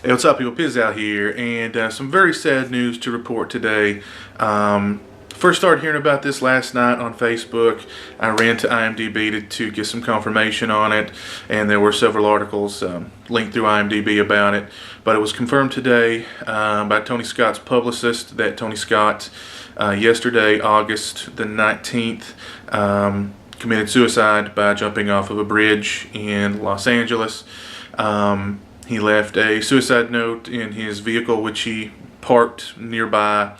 Hey, what's up, people? Piz out here, and some very sad news to report today. First started hearing about this last night on Facebook. I ran to IMDb to get some confirmation on it, and there were several articles linked through IMDb about it. But it was confirmed today by Tony Scott's publicist that Tony Scott, yesterday, August the 19th, committed suicide by jumping off of a bridge in Los Angeles. He left a suicide note in his vehicle, which he parked nearby,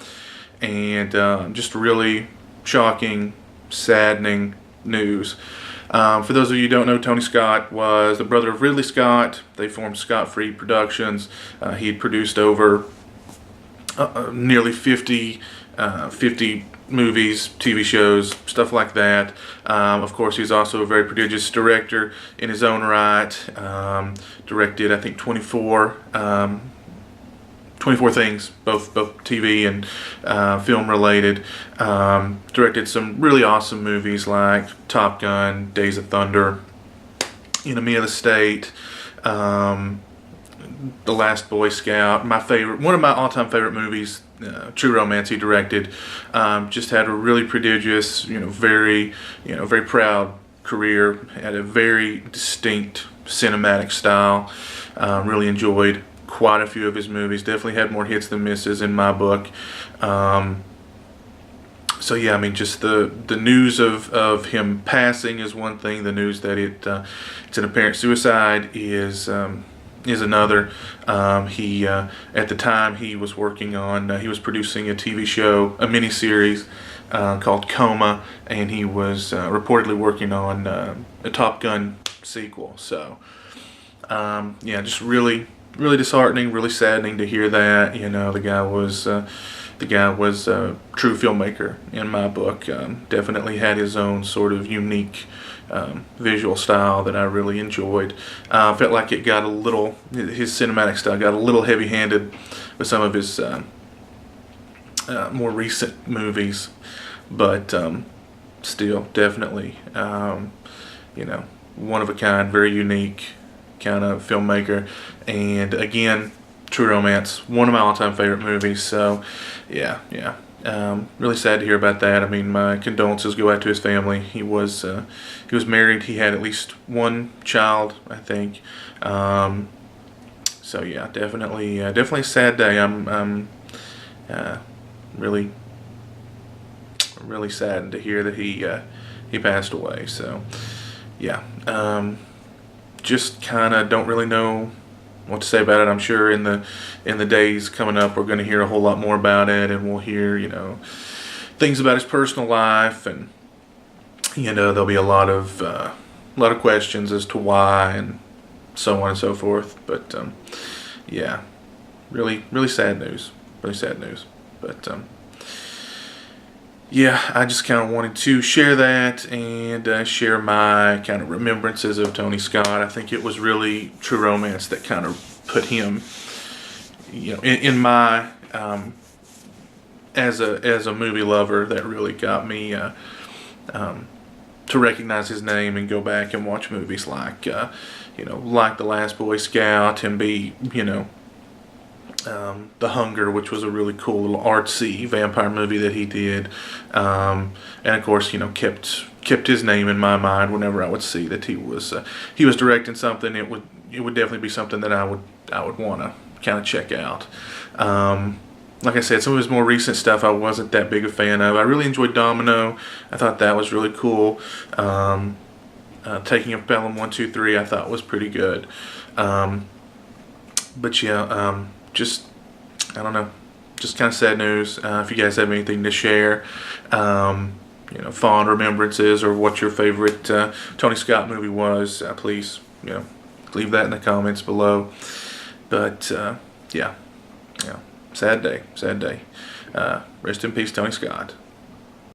and just really shocking, saddening news. For those of you who don't know, Tony Scott was the brother of Ridley Scott. They formed Scott-Free Productions. He had produced over nearly 50 movies, TV shows, stuff like that. Of course, he's also a very prodigious director in his own right. Directed, I think, 24 things, both TV and film related. Directed some really awesome movies like Top Gun, Days of Thunder, Enemy of the State, The Last Boy Scout. One of my all-time favorite movies, True Romance, he directed. Just had a really prodigious, very proud career. Had a very distinct cinematic style. Really enjoyed quite a few of his movies. Definitely had more hits than misses in my book. So yeah, I mean, just the news of him passing is one thing. The news that it's an apparent suicide is another. He at the time he was working on he was producing a TV show, a miniseries called Coma, and he was reportedly working on a Top Gun sequel. So yeah, just really disheartening, really saddening to hear that. The guy was a true filmmaker in my book. Definitely had his own sort of unique visual style that I really enjoyed. Felt like his cinematic style got a little heavy-handed with some of his more recent movies, but still definitely one of a kind, very unique kind of filmmaker. And again, True Romance, one of my all-time favorite movies. So yeah, really sad to hear about that. I mean, my condolences go out to his family. He was married. He had at least one child, I think. So yeah, definitely a sad day. I'm really saddened to hear that he passed away. So yeah, just kind of don't really know what to say about it. I'm sure in the days coming up, we're going to hear a whole lot more about it, and we'll hear things about his personal life, and there'll be a lot of questions as to why and so on and so forth. But yeah, really sad news, But yeah, I just kind of wanted to share that and share my kind of remembrances of Tony Scott. I think it was really True Romance that kind of put him, in my as a movie lover, that really got me to recognize his name and go back and watch movies like like The Last Boy Scout, and be The Hunger, which was a really cool little artsy vampire movie that he did, and of course, kept his name in my mind whenever I would see that he was directing something. It would definitely be something that I would want to kind of check out. Like I said, some of his more recent stuff I wasn't that big a fan of. I really enjoyed Domino. I thought that was really cool. Taking of Pelham 1, 2, 3, I thought was pretty good. But yeah, just, I don't know, just kind of sad news. If you guys have anything to share, fond remembrances, or what your favorite Tony Scott movie was, please, leave that in the comments below. But yeah, sad day. Rest in peace, Tony Scott.